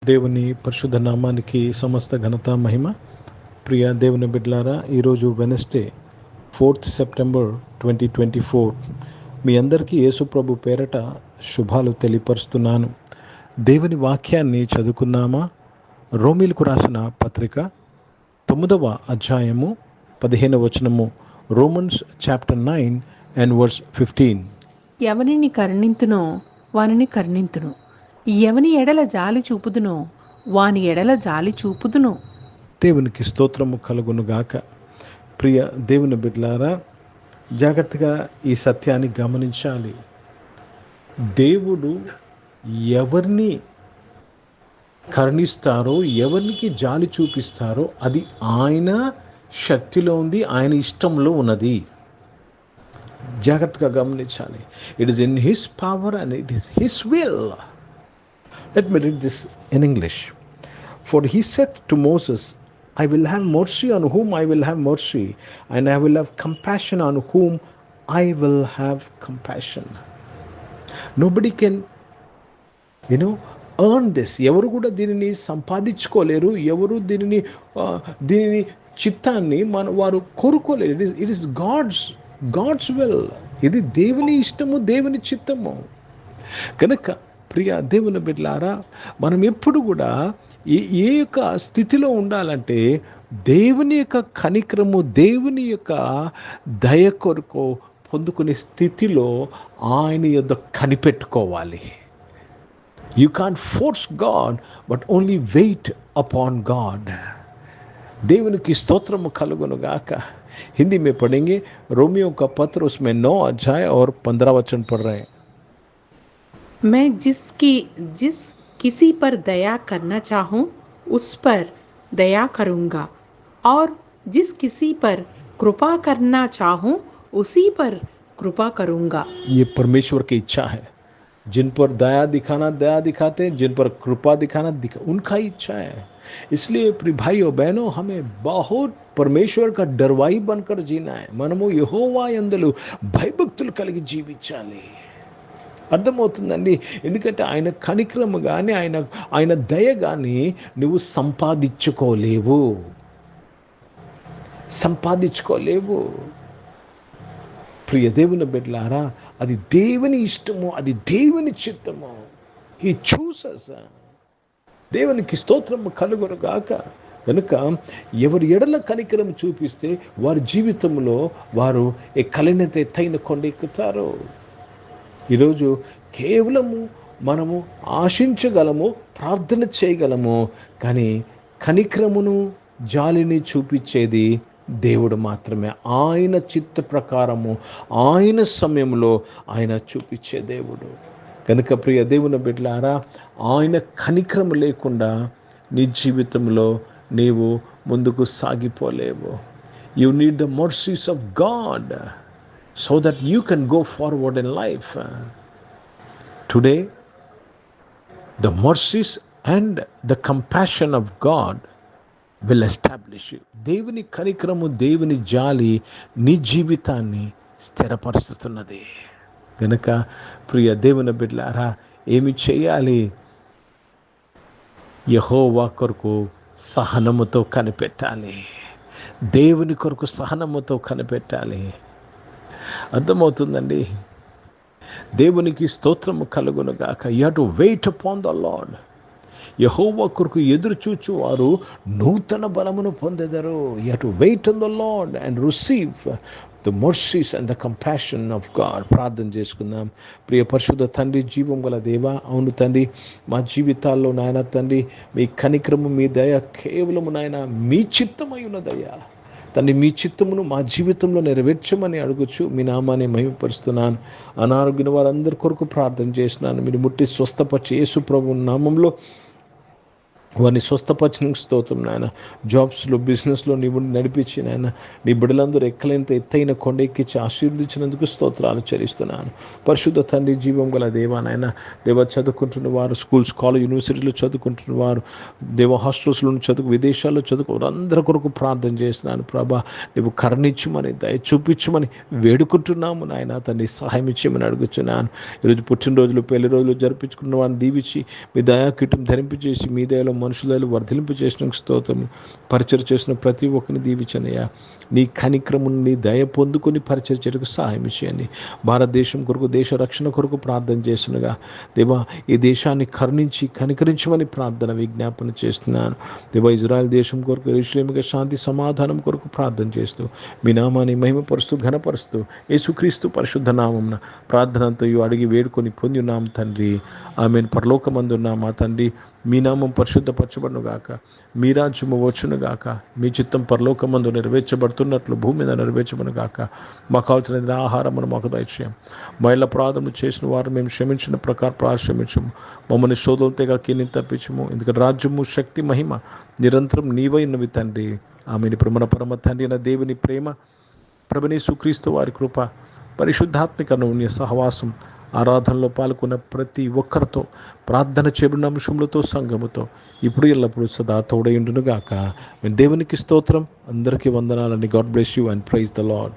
దేవుని పరిశుద్ధ నామానికి సమస్త ఘనత మహిమ. ప్రియ దేవుని బిడ్డలారా, ఈరోజు వెనస్డే 4th సెప్టెంబర్ 2024. మీ అందరికీ యేసుప్రభు పేరట శుభాలు తెలియపరుస్తున్నాను. దేవుని వాక్యాన్ని చదువుకుందామా? రోమీలకు రాసిన పత్రిక 9వ అధ్యాయము 15వ వచనము. Romans chapter 9 and verse 15. ఎవనిని కరుణింతునో వానిని కరుణింతును, ఎవని ఎడల జాలి చూపుదునో వాని ఎడల జాలి చూపుదును. దేవునికి స్తోత్రము కలుగునుగాక. ప్రియ దేవుని బిడ్డలారా, జాగ్రత్తగా ఈ సత్యాన్ని గమనించాలి. దేవుడు ఎవరిని కరుణిస్తారో, ఎవరికి జాలి చూపిస్తారో అది ఆయన శక్తిలో ఉంది, ఆయన ఇష్టంలో ఉన్నది. జాగ్రత్తగా గమనించాలి. It is in his power and it is his will. Let me read this in English. For he said to Moses, I will have mercy on whom I will have mercy, and I will have compassion on whom I will have compassion. Nobody can, earn this. ఎవరు కూడా దీనిని సంపాదించుకోలేరు. ఎవరు దీనిని చిత్తాన్ని వారు కోరుకోలేరు. It is God's will. ఇది దేవుని ఇష్టము, దేవుని చిత్తము. కనుక ప్రియ దేవుని బిడ్డలారా, మనం ఎప్పుడు కూడా ఏ యొక్క స్థితిలో ఉండాలంటే దేవుని యొక్క కనికరము, దేవుని యొక్క దయ కొరకు పొందుకునే స్థితిలో ఆయన యొద్ద కనిపెట్టుకోవాలి. You can't force God but only wait upon God. దేవునికి స్తోత్రము కలుగునుగాక. हिंदी में पढ़ेंगे रोमियो का पत्र, उसमें 9 अध्याय और 15 वचन पढ़ रहे हैं. मैं जिस किसी पर दया करना चाहूँ उस पर दया करूँगा, और जिस किसी पर कृपा करना चाहूँ उसी पर कृपा करूँगा. ये परमेश्वर की इच्छा है. जिन पर दया दिखाना दया दिखाते हैं, जिन पर कृपा दिखाना उनका इच्छा है. इसलिए प्रिय भाइयों बहनों, हमें बहुत परमेश्वर का डरवाई बनकर जीना है. మనము యెహోవా యందు భయభక్తులు కలిగి జీవించాలి. అర్థమవుతుందండి? ఎందుకంటే ఆయన కనికరము కానీ ఆయన దయ కానీ నువ్వు సంపాదించుకోలేవు. ప్రియ దేవుని బిడ్డలారా, అది దేవుని ఇష్టము, అది దేవుని చిత్తము. హి చూసెస్. దేవునికి స్తోత్రము కలుగునుగాక. కనుక ఎవరి ఎడల కనికరం చూపిస్తే వారి జీవితంలో వారు ఎక్కలేనంత ఎత్తైన కొండ ఎక్కుతారు. ఈరోజు కేవలము మనము ఆశించగలము, ప్రార్థన చేయగలము, కానీ కనికరమును జాలిని చూపించేది దేవుడు మాత్రమే. ఆయన చిత్త ప్రకారము, ఆయన సమయంలో ఆయన చూపించే దేవుడు. కనుక ప్రియ దేవుని బిడ్డలారా, ఆయన కనికరము లేకుండా నీ జీవితంలో నీవు ముందుకు సాగిపోలేవు. You need the mercies of God so that you can go forward in life. Today, the mercies and the compassion of God will establish you. దేవుని కనికరము, దేవుని జాలి నీ జీవితాన్ని స్థిరపరుస్తున్నది. గనుక ప్రియ దేవుని బిడ్డలారా, ఏమి చేయాలి? యెహోవా కొరకు సహనముతో కనిపెట్టాలి. దేవుని కొరకు సహనముతో కనిపెట్టాలి. అర్థమవుతుందండి? దేవునికి స్తోత్రము కలుగునుగాక. You have to wait upon the Lord. Jehovah కొరకు ఎదురు చూచువారు నూతన బలమును పొందెదరు. You have to wait on the Lord and receive the mercies and the compassion of God. ప్రార్థన చేసుకుందాం. ప్రియ పరిశుద్ధ తండ్రి, జీవం గల దేవా, అవును తండ్రి, మా జీవితాల్లో నాయన తండ్రి, మీ కనికరము, మీ దయ కేవలము నాయన మీ చిత్తమై ఉన్నదయ్యా తండ్రి. మీ చిత్తమును మా జీవితంలో నెరవేర్చమని అడుగుచు మీ నామాన్ని మహిమపరుస్తున్నాను. అనారోగ్యం వారందరి కొరకు ప్రార్థన చేస్తున్నాను. మీరు ముట్టి స్వస్థపరిచి యేసు ప్రభువు నామంలో వారిని స్వస్థపరచడానికి స్తోత్రం నాయన. జాబ్స్లో, బిజినెస్లో నీవు నడిపించి నాయన, నీ బిడ్డలందరూ ఎక్కలేంత ఎత్తైన కొండ ఎక్కించి ఆశీర్వదించినందుకు స్తోత్రాలు చెల్లిస్తున్నాను. పరిశుద్ధ తండ్రి, జీవం గల దేవా నాయన, దేవ చదువుకుంటున్న వారు, స్కూల్స్, కాలేజ్, యూనివర్సిటీలో చదువుకుంటున్న వారు, దేవ హాస్టల్స్లో విదేశాల్లో చదువుకు అందరి కొరకు ప్రార్థన చేస్తున్నాను ప్రభా. నువ్వు కరుణించమని, దయ చూపించమని వేడుకుంటున్నాము నాయన. తండ్రి సహాయం ఇచ్చేయమని అడుగుతున్నాను. ఈరోజు పుట్టినరోజులు, పెళ్లి రోజులు జరిపించుకున్న వారిని దీవించి మీ దయాకీటం ధరింపజేసి మీ దయలో మనుషులలో వర్ధిలింపు చేసిన స్తోత్రము. పరిచయం చేసిన ప్రతి ఒక్కరిని దీవించనయ్యా. నీ కనిక్రమును, నీ దయ పొందుకొని పరిచయం చేయడానికి సహాయం చేయండి. భారతదేశం కొరకు, దేశ రక్షణ కొరకు ప్రార్థన చేస్తున్నగా దేవా, ఈ దేశాన్ని కనికరించమని ప్రార్థన విజ్ఞాపన చేస్తున్నాను. దేవా, ఇజ్రాయెల్ దేశం కొరకు, యెరూషలేముగా శాంతి సమాధానం కొరకు ప్రార్థన చేస్తూ మీ నామాన్ని మహిమపరుస్తూ ఘనపరుస్తూ యేసుక్రీస్తు పరిశుద్ధ నామమున ప్రార్థనంతో అడిగి వేడుకొని పొంది ఉన్నాం తండ్రి. ఆమేన్. పరలోకమందున్న మా తండ్రి, మీ నామం పరిశుద్ధపరచబడును గాక, మీ రాజ్యము వచ్చును గాక, మీ చిత్తం పరలోకమందు నెరవేర్చబడుతున్నట్లు భూమి మీద నెరవేర్చబడును గాక. మాకు కావాల్సిన ఆహారమును మాకు దయచేయం. మా ఇళ్ళ అపరాధములు చేసిన వారు మేము క్షమించిన ప్రకారం ప్రాశ్రమించము. మమ్మల్ని శోధనలు తెగ కీలిని తప్పించము. ఎందుకంటే రాజ్యము, శక్తి, మహిమ నిరంతరం నీవై ఉన్నవి తండ్రి. ఆమెను ఇప్పుడు మన పరమ తండ్రి అయిన దేవుని ప్రేమ, ప్రభువైన యేసుక్రీస్తు వారి కృప, పరిశుద్ధాత్మిక అన్యోన్య సహవాసం, ఆరాధనలో పాల్గొన్న ప్రతి ఒక్కరితో, ప్రార్థన చేయబడిన అంశములతో, సంఘముతో ఇప్పుడు ఎల్లప్పుడూ సదా తోడై ఉండును గాక. దేవునికి స్తోత్రం. అందరికీ వందనాలని. God bless you and praise the lord.